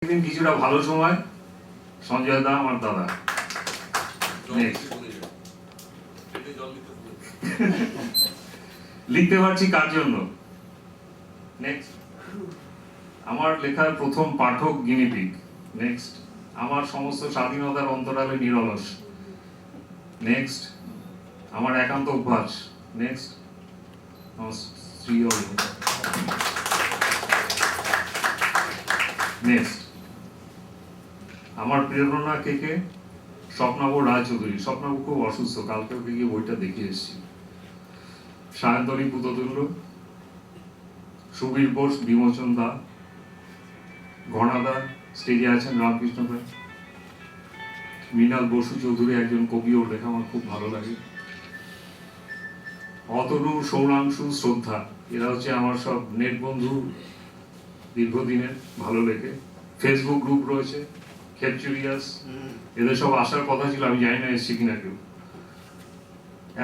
একদিন কিছুটা ভালো সময় সঞ্জয় দা আমার দাদা লিখতে পারছি কার জন্য। নেক্সট, আমার লেখার প্রথম পাঠক গিনিপিগ। নেক্সট, আমার সমস্ত স্বাধীনতার অন্তরালে নিরলস। নেক্সট, আমার একান্ত অভ্যাস। নেক্সট, আমার স্ত্রী। নেক্সট, আমার প্রেরণা কে কে? স্বপ্নাবু রায়চৌধুরী। স্বপ্নাবু খুব অসুস্থ, কালকে ওকে গিয়ে বইটা দেখে এসেছি। সায়ন্তনী পুততুল্য, সুবীর বোস, বিমোচন দা, ঘনাদা স্টেজে আছেন, রামকৃষ্ণ ভাই, মৃণাল বসু চৌধুরী একজন কবি, ওর লেখা আমার খুব ভালো লাগে। অতনু, সৌরাংশু, শ্রদ্ধা, এরা হচ্ছে আমার সব নেট বন্ধু দীর্ঘদিনের, ভালো লেখে। ফেসবুক গ্রুপ রয়েছে, খেপচুরিয়াস, এদের সব আসার কথা ছিল, আমি জানি না এসছি কিনা কেউ।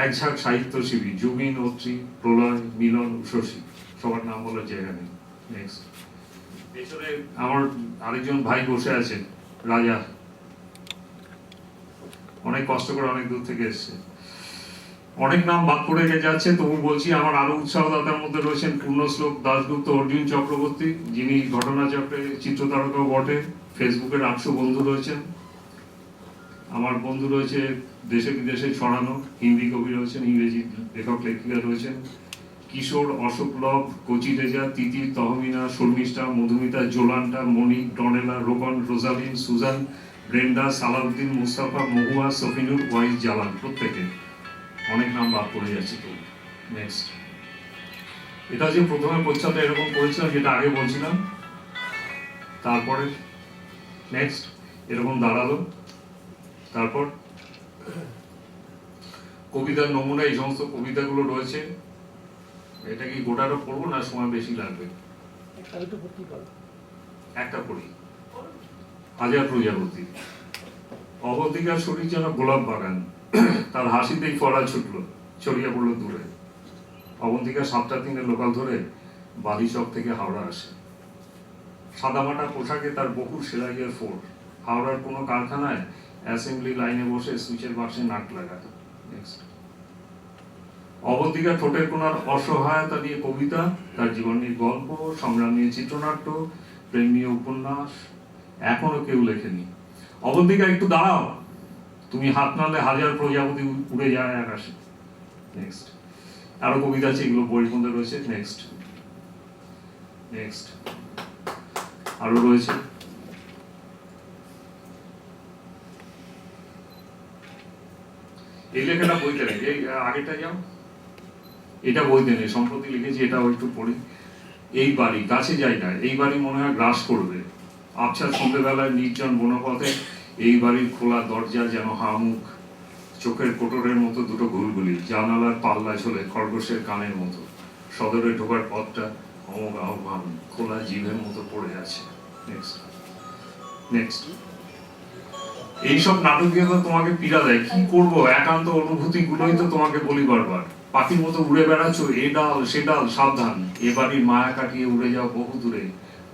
এক ঝাঁক সাহিত্য শিবী, জুবিন, অত্রি, প্রলয়, মিলন, শশী, সবার নাম বলার জায়গা নেই। নেক্সট, পেছনে আমার আরেকজন ভাই বসে আছেন, রাজা, অনেক কষ্ট করে অনেক দূর থেকে এসছে। অনেক নাম বাদ পড়ে যাচ্ছে, তবু বলছি আমার আরো উৎসাহদাতার মধ্যে রয়েছেন পূর্ণশ্লোক দাশগুপ্ত, অর্জুন চক্রবর্তী, যিনি ঘটনাচক্রে চিত্রতারকাও বটে। ফেসবুকের 800 বন্ধু রয়েছেন। আমার বন্ধু রয়েছে দেশে বিদেশে ছড়ানো, হিন্দি কবি রয়েছেন, ইংরেজি লেখক লেখিকা রয়েছেন। কিশোর, অশোক লব, কচি রেজা, তিতির, Tahmina, Sharmistha, Madhumita, Jolanta, Manik, Donella, Rokon, Rosalyn, Susan, Brenda, Salauddin, Mustafa, Mahua, Safinur, Waiz, Jalan, প্রত্যেকে। অনেক নাম বাদ পড়ে যাচ্ছে তো। নেক্সট, এটা যে প্রথমে প্রচ্ছদে এরকম করেছিলাম যেটা আগে বলছিলাম, তারপরে নেক্সট এরকম দাঁড়ালো। তারপর কবিতার নমুনা, এই সমস্ত কবিতাগুলো রয়েছে। এটা কি গোটাটা পড়বো না সময় বেশি লাগবে? একটা পড়ি। হাজার প্রজাপতি। অবন্তিকার শরীর যেন গোলাপ বাগান, তার হাসিতেই ফড়া ছুটলো, ছড়িয়ে পড়লো দূরে। অবন্তিকা 7:03 লোকাল ধরে বালিচক থেকে হাওড়া আসে। সাদামাটা পোশাকে তার বহু সেলাইয়ের ফোড়। হাওড়ার কোনো কারখানায় অ্যাসেম্বলি লাইনে বসে সুইচের বাক্সে নাট লাগায়। নেক্সট, অবন্তিকা ঠোঁটের কোনার অসহায়তা নিয়ে কবিতা, তার জীবনের গল্প, সংগ্রাম নিয়ে চিত্রনাট্য, প্রেম নিয়ে উপন্যাস, এখনো কেউ লেখেনি। অবন্তিকা একটু দাঁড়াও, তুমি হাত নাড়লে হাজার প্রজাপতি উড়ে যায় আকাশে। নেক্সট, আরো কবিতা আছে, এগুলো বইয়ের মধ্যে রয়েছে। নেক্সট, নেক্সট আরো রয়েছে। এই লেখাটা বইতে নেই, এই আগেটা যাও, এটা বইতে নেই, সম্প্রতি লিখেছি, এটাও একটু পড়ি। এই বাড়ি, কাছে যাই না, এই বাড়ি মনে হয় গ্রাস করবে। আবছা সন্ধ্যেবেলায় নির্জন বনপথে এই বাড়ির খোলা দরজা যেন হামুখ, চোখের কোটরের মতো দুটো ঘুলগুলি, জানালার পাল্লা ঝোলে খরগোশের কানের মতো। সদরে ঢোকার পথটা অমোঘ আহ্বান, খোলা জিভের মতো পড়ে আছে। নেক্সট, নেক্সট, এইসব নাটকীয়তা তোমাকে পীড়া দেয়, কি করবো? একান্ত অনুভূতি গুলোই তো তোমাকে বলি বারবার। পাখির মতো উড়ে বেড়াচ্ছ, এ ডাল সে ডাল, সাবধান। এ বাড়ির মায়া কাটিয়ে উড়ে যাও বহু দূরে,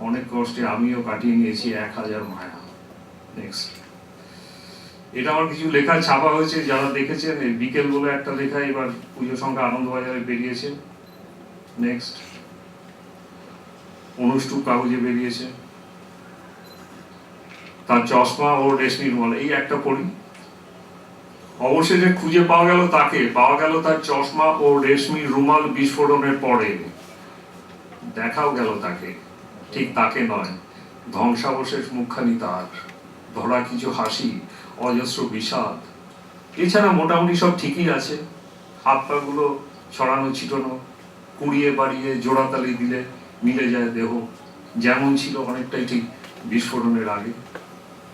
অনেক কষ্টে আমিও কাটিয়ে নিয়েছি 1000 মায়া। নেক্সট, এটা আমার কিছু লেখা ছাপা হয়েছে, যারা দেখেছেন। বিকেল বলে একটা লেখা এবার পুজো সংখ্যা আনন্দবাজারে বেরিয়েছে। নেক্সট, অনুষ্ঠুপ কাগজে বেরিয়েছে। তার চশমা ও রেশমি রুমাল, এই একটা পড়ি। অবশেষে খুঁজে পাওয়া গেল তাকে, পাওয়া গেল তার চশমা ও রেশমি রুমাল বিস্ফোরণের পরে। দেখাও গেল তাকে, ঠিক তাকে নয়, ধ্বংসাবশেষ মুখখানি তার, ধরা কিছু হাসি, অজস্র বিষাদ। এছাড়া মোটামুটি সব ঠিকই আছে। হাত পা গুলো ছড়ানো ছিটানো, কুড়িয়ে বাড়িয়ে জোড়াতালি দিলে মিলে যায় দেহ, যেমন ছিল অনেকটাই ঠিক বিস্ফোরণের আগে।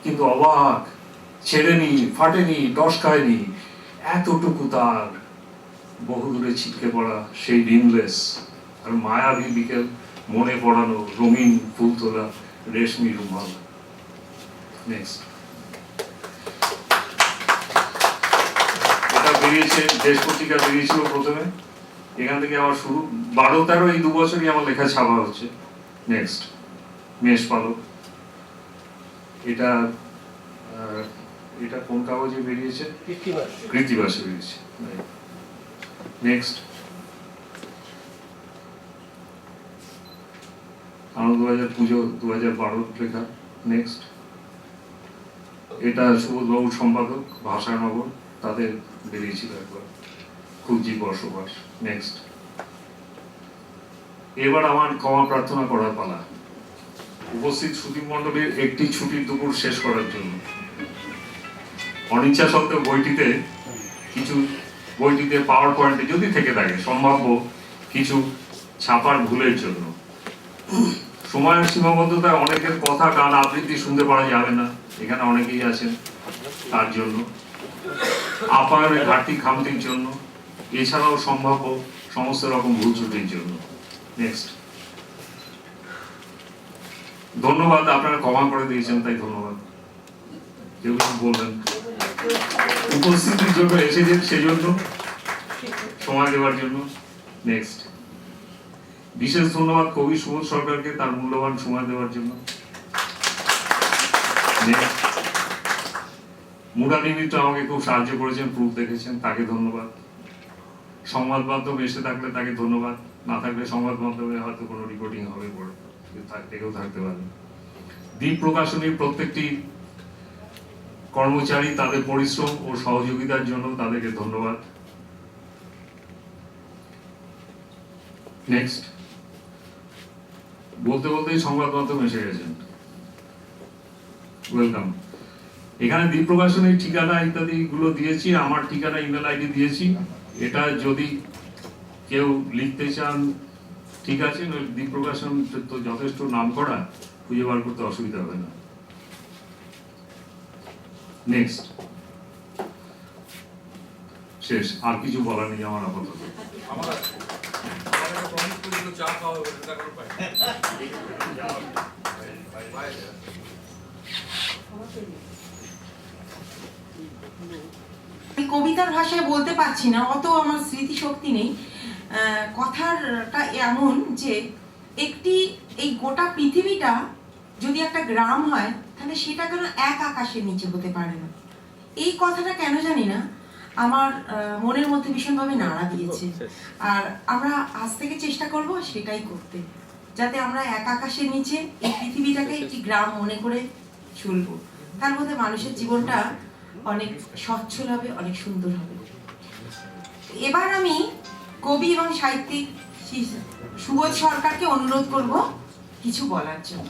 কিন্তু অবাক, ছেড়েনি, ফাটেনি, টস খায়নি, এতটুকু তার বহু দূরে ছিটকে পড়া সেই রিমলেস আর মায়াবী বিকেল, মনে পড়ানো রঙিন ফুল তোলা রেশমি রুমাল। নেক্সট, এটা বেরিয়েছে দেশ পত্রিকা, বেরিয়েছিল প্রথমে, এখান থেকে আমার শুরু। 12-13 এই 2 বছরই আমার লেখা ছাপা হচ্ছে। নেক্সট, মেষ পালক। এটা এটা কোন কাগজে বেরিয়েছে? কৃত্তিবাসে বেরিয়েছে। নেক্সট, আনন্দবাজার পুজো 2012 লেখা। নেক্সট, এটা সুবোধবাবুর সম্পাদক ভাষানগর, তাদের বেরিয়েছিল একবার, খুঁজি বসবাস। নেক্সট, এবার আমার ক্ষমা প্রার্থনা করার পালা। উপস্থিত সুধী মণ্ডলীর একটি ছুটির দুপুর শেষ করার জন্য অনিচ্ছা সত্ত্বেও বইটিতে পাওয়ার পয়েন্টে যদি থেকে থাকে সম্ভাব্য কিছু ছাপার ভুলের জন্য। সময়ের সীমাবদ্ধতায় অনেকের কথা গান আবৃত্তি শুনতে পারা যাবে না, এখানে অনেকেই আছেন, তার জন্য, আপায়নের ঘাটতি খামতির জন্য, এছাড়াও সম্ভাব্য সমস্ত রকম ভুল ত্রুটির জন্য। নেক্সট, ধন্যবাদ, আপনারা ক্ষমা করে দিয়েছেন, তাই ধন্যবাদ। কেউ কিছু বলবেন? উপস্থিতির জন্য, এসেছেন সেজন্য, সময় দেওয়ার জন্য। নেক্সট, বিশেষ ধন্যবাদ কবি সুবোধ সরকারকে তার মূল্যবান সময় দেওয়ার জন্য। মুরা নিমিত্ত আমাকে খুব সাহায্য করেছেন, প্রুফ দেখেছেন, তাকে ধন্যবাদ। সংবাদ মাধ্যম এসে থাকলে তাকে ধন্যবাদ, না থাকলে সংবাদ মাধ্যমে হয়তো কোনো রিপোর্টিং হবে পরে, থেকেও থাকতে পারে। দ্বীপ প্রকাশনীর প্রত্যেকটি কর্মচারী তাদের পরিশ্রম ও সহযোগিতার জন্য তাদেরকে ধন্যবাদ। নেক্সট, বলতে বলতেই সংবাদ মাধ্যম এসে গেছেন, ওয়েলকাম। এখানে দ্বীপ প্রকাশনীর ঠিকানা ইত্যাদি গুলো দিয়েছি, আমার ঠিকানা, ইমেল আইডি দিয়েছি। এটা যদি কেউ লিখতে চান ঠিক আছে, দ্বীপ প্রকাশন তো যথেষ্ট নাম করা, খুঁজে বার করতে অসুবিধা হবে না। নেক্সট, শেষ, আর কিছু বলার নেই আমার আপাতত। কবিতার ভাষায় বলতে পারছি না, অত আমার স্মৃতিশক্তি নেই। কথাটা এমন যে এই গোটা পৃথিবীটা যদি একটা গ্রাম হয়, তাহলে সেটা কেন এক আকাশের নিচে হতে পারে না? এই কথাটা কেন জানি না আমার মনের মধ্যে ভীষণভাবে নাড়া দিয়েছে। আর আমরা আজ থেকে চেষ্টা করব সেটাই করতে, যাতে আমরা এক আকাশের নিচে এই পৃথিবীটাকে একটি গ্রাম মনে করে চলবো। তার মধ্যে মানুষের জীবনটা অনেক সচ্ছল হবে, অনেক সুন্দর হবে। এবার আমি কবি এবং সাহিত্যিক সুবোধ সরকারকে অনুরোধ করব কিছু বলার জন্য।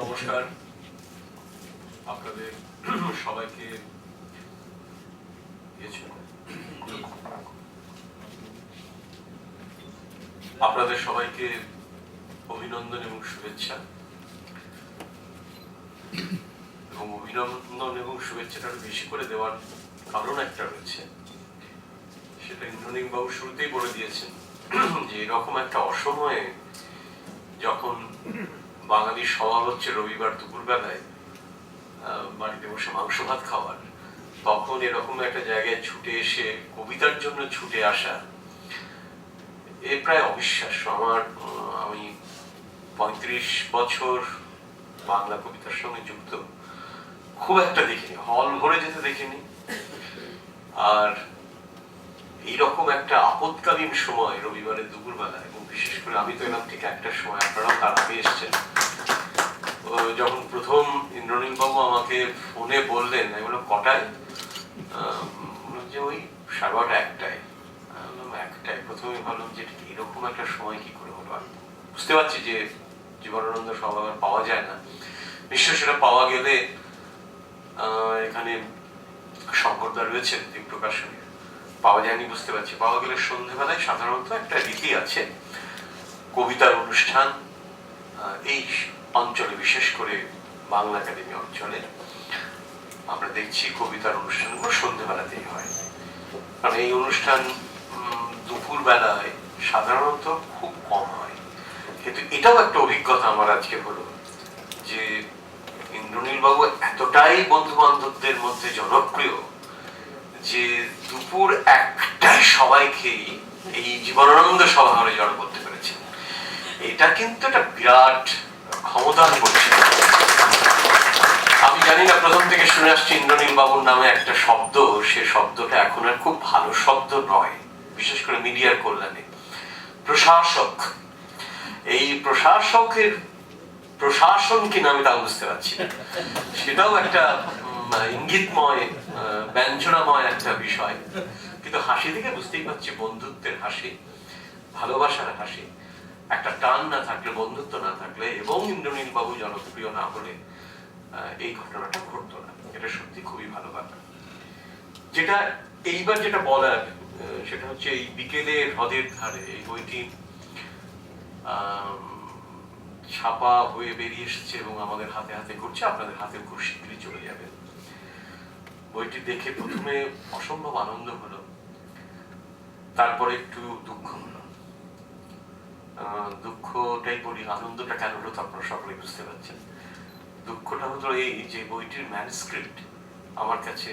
নমস্কার, আপনাদের সবাইকে অভিনন্দন এবং শুভেচ্ছা। এবং অভিনন্দন এবং শুভেচ্ছাটা বেশি করে দেওয়ার কারণ একটা রয়েছে, সেটা ইন্দ্রনীল বাবু শুরুতেই বলে দিয়েছেন যে এরকম একটা অসময়ে যখন বাঙালির স্বভাব হচ্ছে রবিবার দুপুরবেলায় বাড়িতে বসে মাংস ভাত খাওয়ার, তখন এরকম একটা জায়গায় ছুটে এসে কবিতার জন্য ছুটে আসা এ প্রায় অবিশ্বাস্য। আমি 35 বছর বাংলা কবিতার সঙ্গে যুক্ত, খুব একটা দেখিনি, হল ভরে যেতে দেখিনি। আর এইরকম একটা আপৎকালীন সময় রবিবারের দুপুরবেলা, এবং বিশেষ করে আমি তো এলাম ঠিক একটার সময়, আপনারাও তার আগে এসছেন। যখন প্রথম ইন্দ্রনীল বাবু আমাকে ফোনে বললেন, আমি বললাম কটায়? যে ওই 12:30 1টায়। একটায় প্রথমে ভাবলাম যে এরকম একটা সময় কি করে হলো। আমি বুঝতে পারছি যে জীবনানন্দ সব আবার পাওয়া যায় না, নিশ্চয় সেটা পাওয়া গেলে এখানে শঙ্করদা রয়েছেন দ্বীপ প্রকাশনী, পাওয়া যায়নি বুঝতে পারছি। পাওয়া গেলে সন্ধ্যেবেলায় সাধারণত একটা রীতি আছে, কবিতার অনুষ্ঠান এই অঞ্চলে, বিশেষ করে বাংলা একাডেমি অঞ্চলে আমরা দেখছি কবিতার অনুষ্ঠানগুলো সন্ধ্যেবেলাতেই হয়। কারণ এই অনুষ্ঠান দুপুর বেলায় সাধারণত খুব কম হয়, কিন্তু এটাও একটা অভিজ্ঞতা আমার আজকে হলো যে ইন্দ্রনীল বাবু এতটাই বন্ধু বান্ধবদের মধ্যে জনপ্রিয় যে দুপুর একটাই সবাই খেয়ে এই জীবনানন্দ সভাঘরে জড়ো করতে পেরেছেন। এটা কিন্তু একটা বিরাট ক্ষমতার পরিচয়। আমি জানি না, প্রথম থেকে শুনে আসছি ইন্দ্রনীল বাবুর নামে একটা শব্দ, সে শব্দটা এখন আর খুব ভালো শব্দ নয়, বিশেষ করে মিডিয়ার কল্যাণে। প্রশাসক, এই প্রশাসকের প্রশাসন কিনা আমি তা বুঝতে পারছি না। সেটাও একটা ইঙ্গিতময় ব্যঞ্জনাময় একটা বিষয়, কিন্তু হাসি থেকে বুঝতেই পারছি বন্ধুত্বের হাসি, ভালোবাসার হাসি। একটা টান না থাকলে, বন্ধুত্ব না থাকলে এবং ইন্দ্রনীল বাবু জনপ্রিয় না হলে এই ঘটনাটা ঘটতো না। এটা সত্যি খুবই ভালো ব্যাপার। যেটা এইবার যেটা বলার সেটা হচ্ছে এই বিকেলে হ্রদের ধারে এই বইটি ছাপা হয়ে বেরিয়ে এসেছে এবং আমাদের হাতে হাতে করছে, আপনাদের হাতে খুব শীঘ্রই চলে যাবে। বইটি দেখে প্রথমে অসম্ভব আনন্দ হলো, তারপরে একটু দুঃখ হলো। দুঃখটাই বলি, আনন্দটা কেন হলো আপনারা সকলে বুঝতে পারছেন। দুঃখটা হলো এই যে বইটির ম্যানুস্ক্রিপ্ট আমার কাছে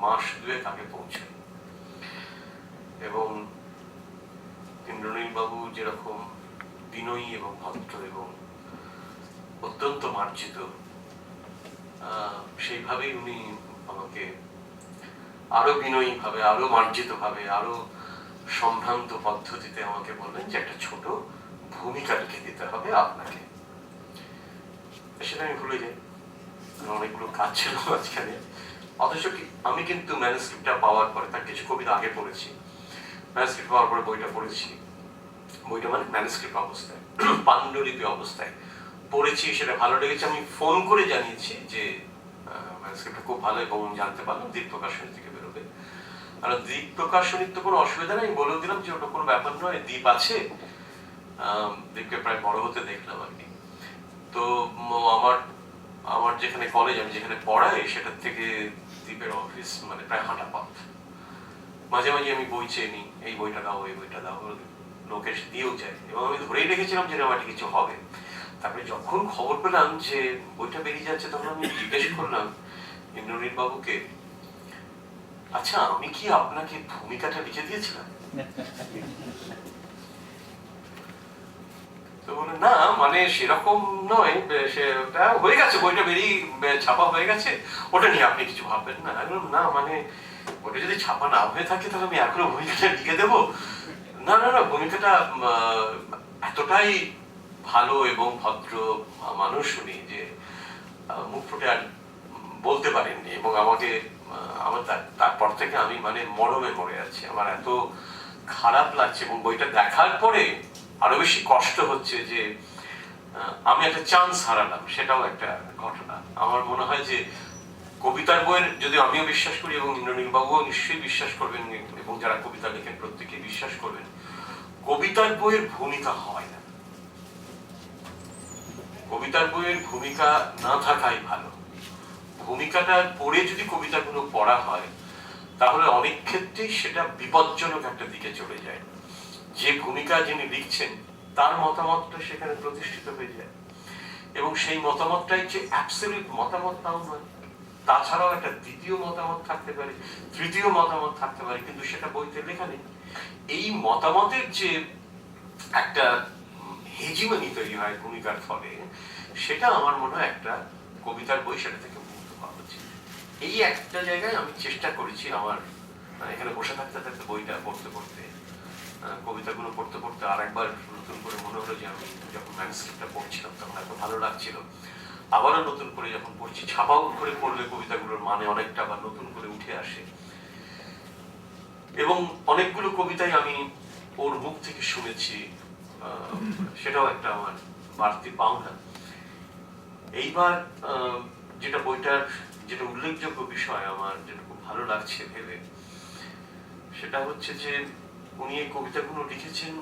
মাস দুয়েক আগে পৌঁছায় এবং ইন্দ্রনীল বাবু যেরকম বিনয়ী এবং ভদ্র এবং অত্যন্ত মার্জিত, সেইভাবেই উনি আমাকে আরো বিনয়ী ভাবে, আরো মার্জিত ভাবে, আরো সম্ভ্রান্ত পদ্ধতিতে আমাকে বললেন যে একটা ছোট ভূমিকা লিখে দিতে হবে আপনাকে। সেটা আমি ভুলে যাই, অনেকগুলো কাজ ছিল মাঝখানে। অথচ আমি কিন্তু ম্যানুস্ক্রিপ্টটা পাওয়ার পরে, তার কিছু কবিতা আগে পড়েছি, ম্যানুস্ক্রিপ্ট পাওয়ার পরে বইটা পড়েছি। বইটা মানে ম্যানুস্ক্রিপ্ট অবস্থায়, পাণ্ডুলিপি অবস্থায় পড়েছি, সেটা ভালো লেগেছে। আমি ফোন করে জানিয়েছি যে ম্যানুস্ক্রিপ্টটা খুব ভালো, এবং জানতে পারলাম দ্বীপ প্রকাশনী থেকে বেরোবে। আর দ্বীপ প্রকাশনীর তো কোনো অসুবিধা নেই, বলেও দিলাম যে ওটা কোনো ব্যাপার নয়, দ্বীপ আছে। দ্বীপকে প্রায় বড় হতে দেখলাম আর কি। তো আমার যেখানে কলেজ, আমি যেখানে পড়াই, সেটার থেকে দ্বীপের অফিস মানে প্রায় হাঁটা পথ। মাঝে মাঝে আমি বই চেয়ে নিই, এই বইটা দাও, এই বইটা দাও, লোক এসে দিয়েও যায়, এবং আমি ধরেই রেখেছিলাম যে আমার কিছু হবে। তারপরে যখন খবর পেলাম যে বইটা বেরিয়ে যাচ্ছে, তখন আমি জিজ্ঞেস করলাম ইন্দ্রনীল বাবুকে, আচ্ছা আমি কি আপনাকে ভূমিকাটা লিখে দিয়েছিলাম? তো বলে না, মানে সেরকম নয়, সেটা হয়ে গেছে, বইটা বেরিয়ে ছাপা হয়ে গেছে, ওটা নিয়ে আপনি কিছু ভাববেন না। আমি বললাম না, মানে ওটা যদি ছাপা না হয়ে থাকে তাহলে আমি এখনো ভূমিকাটা লিখে দেবো? না না না, ভূমিকাটা এতটাই ভালো এবং ভদ্র মানুষ উনি যে মুখ ফুটে আর বলতে পারেননি, এবং আমাকে আমার তারপর থেকে আমি মানে মরমে মরে আছি। আমার এত খারাপ লাগছে, এবং বইটা দেখার পরে আরো বেশি কষ্ট হচ্ছে যে আমি একটা চান্স হারালাম, সেটাও একটা ঘটনা। আমার মনে হয় যে কবিতার বইয়ের, যদি আমিও বিশ্বাস করি এবং ইন্দ্রনীল বাবুও নিশ্চয়ই বিশ্বাস করবেন, এবং যারা কবিতা লেখেন প্রত্যেকে বিশ্বাস করবেন, কবিতার বইয়ের ভূমিকা হয় না। কবিতার বইয়ের ভূমিকা না থাকাই ভালো। ভূমিকাটা পড়ে যদি কবিতাগুলো পড়া হয়, তাহলে অনেক ক্ষেত্রেই সেটা বিপজ্জনক একটা দিকে চলে যায়। যে ভূমিকা যিনি লিখছেন তার মতামতটা সেখানে প্রতিষ্ঠিত হয়ে যায়, এবং সেই মতামতটাই যে অ্যাবসলিউট মতামত তাও নয়। তাছাড়াও একটা দ্বিতীয় মতামত থাকতে পারে, তৃতীয় মতামত থাকতে পারে, কিন্তু সেটা বইতে লেখা নেই। এই মতামতের যে একটা হেজিমনি তৈরি হয় ভূমিকার ফলে, সেটা আমার মনে হয় একটা কবিতার বই সেটা থেকে মুক্ত হওয়া উচিত। এই একটা জায়গায় আমি চেষ্টা করেছি আমার এখানে বসে থাকতে থাকতে, বইটা পড়তে পড়তে, কবিতাগুলো পড়তে পড়তে আর একবার নতুন করে মনে হলো যে আমি যখন ম্যানুস্ক্রিপ্টটা পড়ছিলাম তখন এত ভালো লাগছিল, আবারও নতুন করে যখন পড়ছি, ছাপাও করে পড়লে কবিতাগুলোর মানে অনেকটা আবার নতুন করে উঠে আসে। এবং অনেকগুলো কবিতাই আমি ওর মুখ থেকে শুনেছি, সেটাও একটা আমার বাড়তি পাওনা। এইবার যেটা বইটার যেটা উল্লেখযোগ্য বিষয় আমার, যেটা খুব ভালো লাগছে ভেবে, সেটা হচ্ছে যে উনি এই কবিতাগুলো লিখেছেন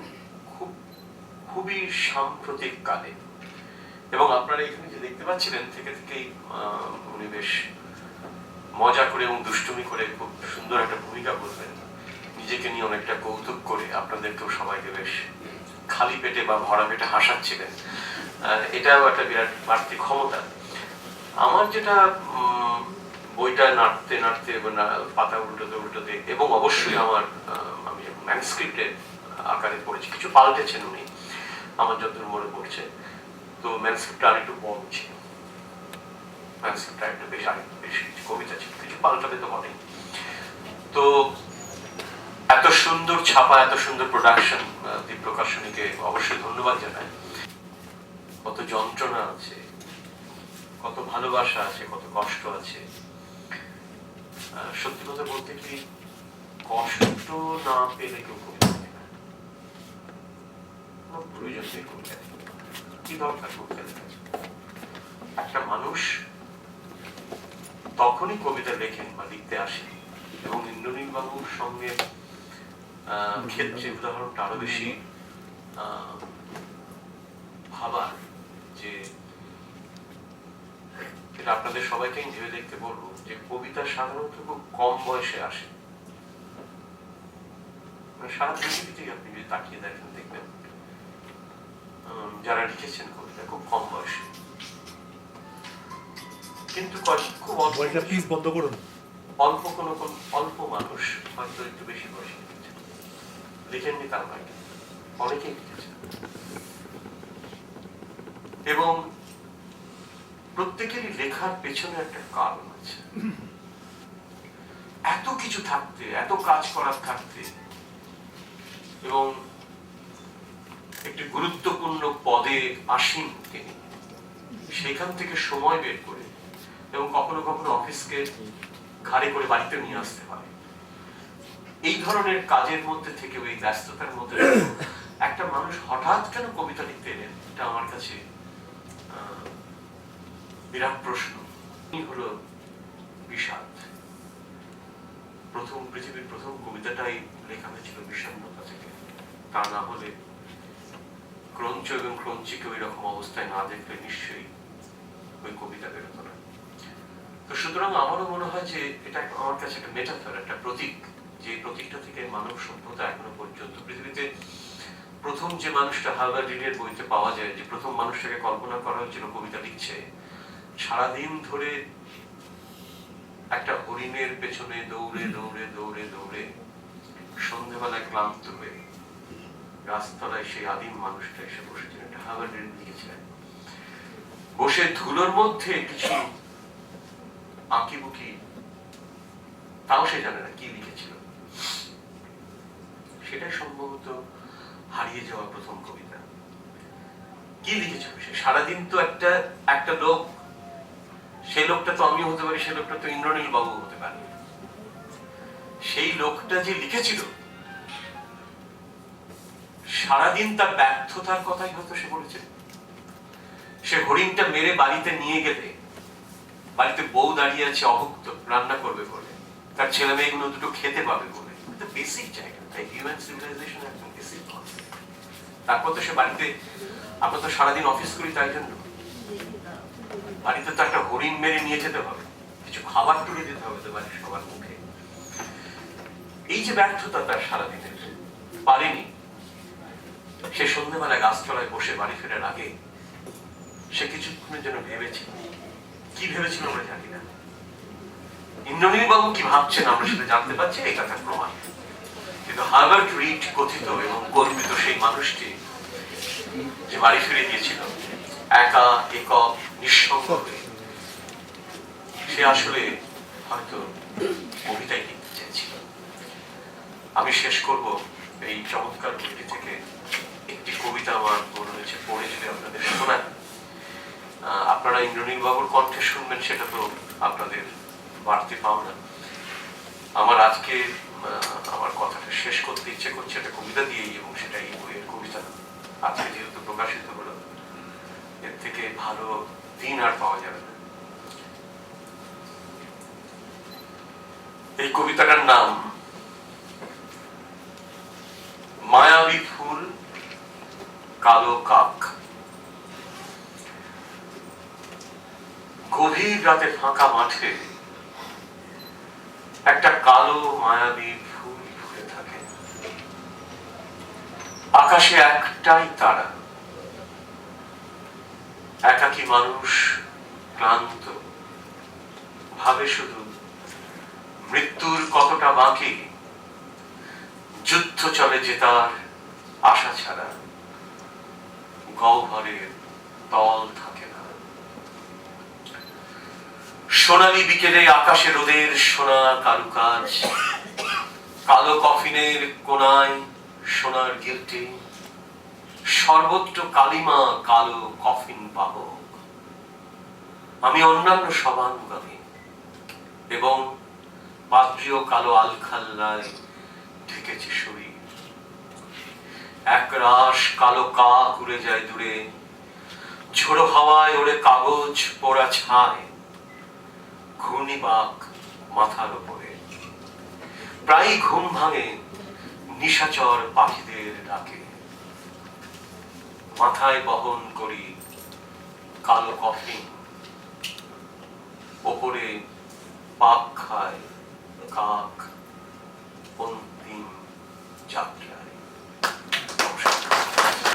খুবই সাম্প্রতিক কালে, এবং আপনারা এখানে যে দেখতে পাচ্ছিলেন থেকে থেকেই উনি বেশ মজা করে এবং দুষ্টুমি করে খুব সুন্দর একটা ভূমিকা বলবেন, নিজেকে নিয়ে অনেকটা কৌতুক করে আপনাদেরকেও সবাইকে বেশ খালি পেটে বা ভরা পেটে হাসাচ্ছিলেন, এটাও একটা বিরাট বাড়তি ক্ষমতা। আমার যেটা বইটা নাড়তে নাড়তে পাতা উল্টোতে উল্টোতে, এবং অবশ্যই আমার আমি ম্যানস্ক্রিপ্টের আকারে পড়েছি, কিছু পাল্টেছেন উনি আমার যতদূর মনে পড়ছে। তো ম্যানস্ক্রিপ্টটা আরেকটু বড় ছিল, ম্যানস্ক্রিপ্টটা একটু আরেকটু বেশি কবিতা ছিল, কিছু পাল্টাতে তো বটেই। তো এত সুন্দর ছাপা, এত সুন্দর প্রোডাকশন, দীপ প্রকাশনীকে অবশ্যই ধন্যবাদ জানাই। কত যন্ত্রণা আছে, কত ভালোবাসা আছে, কত কষ্ট আছে। সত্যি কথা বলতে কি, কষ্ট না পেলে কেউ কবিতা লেখে না। প্রয়োজন নেই কবিতা লেখা, কি দরকার কবিতা লেখা? একটা মানুষ তখনই কবিতা লেখেন বা লিখতে আসেন, এবং ইন্দ্রনীল বাবুর সঙ্গে ক্ষেত্রে উদাহরণটা আরো বেশি ভাবার, যে এটা আপনাদের সবাইকে ভেবে দেখতে বলবো, যে কবিতা সাধারণত খুব কম বয়সে আসে। সারা পৃথিবীতেই আপনি যদি তাকিয়ে দেখেন, দেখবেন যারা লিখেছেন কবিতা খুব কম বয়সে। কিন্তু খুব অল্প মানুষ হয়তো একটু বেশি বয়সে লিখেননি, তার নয়, অনেকেই লিখেছেন। এবং প্রত্যেকেরই লেখার পেছনে একটা কারণ আছে। এত কিছু থাকতে, এত কাজ করার থাকতে, এবং একটি গুরুত্বপূর্ণ পদে আসীন তিনি, সেখান থেকে সময় বের করে, এবং কখনো কখনো অফিসকে ঘাড়ে করে বাড়িতে নিয়ে আসতে হয়। এই ধরনের কাজের মধ্যে থেকে, এই ব্যস্ততার মধ্যে একটা মানুষ হঠাৎ কেন কবিতা লিখতে এলেন, এটা আমার কাছে বিরাট প্রশ্ন। হলো বিষাদ। পৃথিবীর প্রথম কবিতাটাই লেখা হয়েছিল বিষণ্ণতা থেকে। তা না হলে ক্রঞ্চ এবং ক্রঞ্চিকে ওই রকম অবস্থায় না দেখলে নিশ্চয়ই ওই কবিতা বেরোতো না। তো সুতরাং আমারও মনে হয় যে এটা আমার কাছে একটা মেটাফর, একটা প্রতীক, যে প্রতীকটা থেকে মানব সভ্যতা এখনো পর্যন্ত পৃথিবীতে প্রথম যে মানুষটা হার্ভার্ড রিডের বইতে পাওয়া যায়, যে প্রথম মানুষটাকে কল্পনা করা হয়েছিল কবিতা লিখছে, সারাদিন ধরে একটা হরিণের পেছনে দৌড়ে দৌড়ে দৌড়ে দৌড়ে সন্ধ্যেবেলায় ক্লান্ত হয়ে গাছতলায় সেই আদিম মানুষটা এসে বসেছিলেন। এটা হার্ভার্ড রিড লিখেছিলেন। বসে ধুলোর মধ্যে কিছু আঁকিবুকি, তাও সে জানে না কি লিখেছিল। সেটাই সম্ভবত হারিয়ে যাওয়া প্রথম কবিতা। কি লিখেছিল সে? সারাদিন তো একটা লোক, সেই লোকটা তো আমিও হতে পারি, সেই লোকটা তো ইন্দ্রনীল বাবু হতে পারে। সেই লোকটা যে লিখেছিল, সারাদিন তার ব্যর্থতার কথাই হয়তো সে বলেছে। সে হরিণটা মেরে বাড়িতে নিয়ে গেলে, বাড়িতে বউ দাঁড়িয়ে আছে অভুক্ত, রান্না করবে বলে, তার ছেলে মেয়েগুলো দুটো খেতে পাবে বলে, বেসিক জায়গা, তাই হিউম্যান সিভিলাইজেশন একদম বেসিক কনসেপ্ট। তারপর তো সে বাড়িতে, আমরা তো সারাদিন অফিস করি, তাই জন্য বাড়িতে তো একটা হরিণ মেরে নিয়ে যেতে হবে, কিছু খাবার তুলে দিতে হবে তো বাড়ির সবার মুখে। এই যে ব্যর্থতা তার সারাদিনের, পারেনি। সে সন্ধ্যেবেলা গাছতলায় বসে বাড়ি ফেরার আগে সে কিছুক্ষণের জন্য ভেবেছিল। কি ভেবেছিল আমরা জানি না। ইন্দ্রনীল বাবু কি ভাবছেন আমরা সেটা জানতে পারছি, এটা তার প্রমাণ। কিন্তু হার্ভার্ড রিড কথিত এবং কল্পিত সেই মানুষটি যে বাড়ি ফিরে গিয়েছিল একা, একক, নিঃসঙ্গ হয়ে, সে আসলে হয়তো কবিতাই লিখতে চেয়েছিল। আমি শেষ করব এই চমৎকার বইটি থেকে একটি কবিতা আমার মনে হয়েছে পড়ে যদি আপনাদের শোনান। আপনারা ইন্দ্রনীল বাবুর কণ্ঠে শুনবেন, সেটা তো আপনাদের বাড়তি পাওনা। আমার আজকে আমার কথাটা শেষ করতে ইচ্ছে করছে একটা কবিতা দিয়েই, এবং সেটা এই বইয়ের কবিতা। আজকে যেহেতু প্রকাশিত হলো, এর থেকে ভালো দিন আর পাওয়া যাবে না। এই কবিতাটার নাম মায়াবী ফুল কালো কাক। গভীর রাতে ফাঁকা মাঠে একটা কালো মায়াবী ফুল ফুটে থাকে। আকাশে একটাই তারা, একাকী মানুষ ক্লান্ত, ভাবে শুধু মৃত্যুর কতটা বাকি, যুদ্ধ চলে জেতার আশা ছাড়া গহ্বরের তল থাকে না। সোনালী বিকেলে আকাশে রোদের সোনা কারুকাজ, কালো কফিনের কোনায় সোনার গিলটি, সর্বত্র কালিমা কালো কফিন বাহক। আমি অন্যান্য সবানুগামী এবং পাত্রীয় কালো আলখাল্লায় ঢেকেছে শরীর। এক রাশ কালো কাক উড়ে যায় দূরে, ঝোড়ো হাওয়ায় ওড়ে কাগজ পোড়া ছায়, ঘূর্ণিপাক মাথার উপরে। প্রায় ঘুম ভাঙে নিশাচর পাখিদের ডাকে। মাথায় বহন করি কালো কফিন, ওপরে পাক খায় কাক অন্তিম যাত্রায়।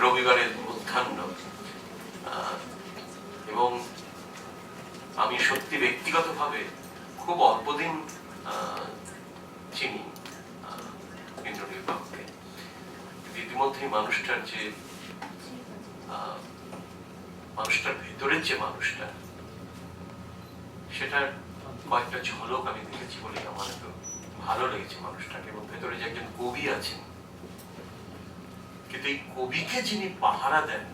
রবিবারের মধ্যাহ্ন, এবং আমি সত্যি ব্যক্তিগতভাবে খুব অল্পদিন চিনি ইন্দ্রনীল বাবুকে। ইতিমধ্যেই মানুষটার যে মানুষটার ভেতরের যে মানুষটা, সেটার কয়েকটা ঝলক আমি দেখেছি বলে আমার তো ভালো লেগেছে মানুষটাকে। এবং ভেতরে যে একজন কবি আছেন, কিন্তু এই কবিকে যিনি পাহারা দেন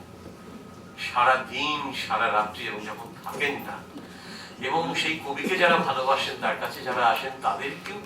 সারা দিন সারা রাত্রি, এবং যখন থাকেন না, এবং সেই কবিকে যারা ভালোবাসেন, তার কাছে যারা আসেন, তাদেরকেও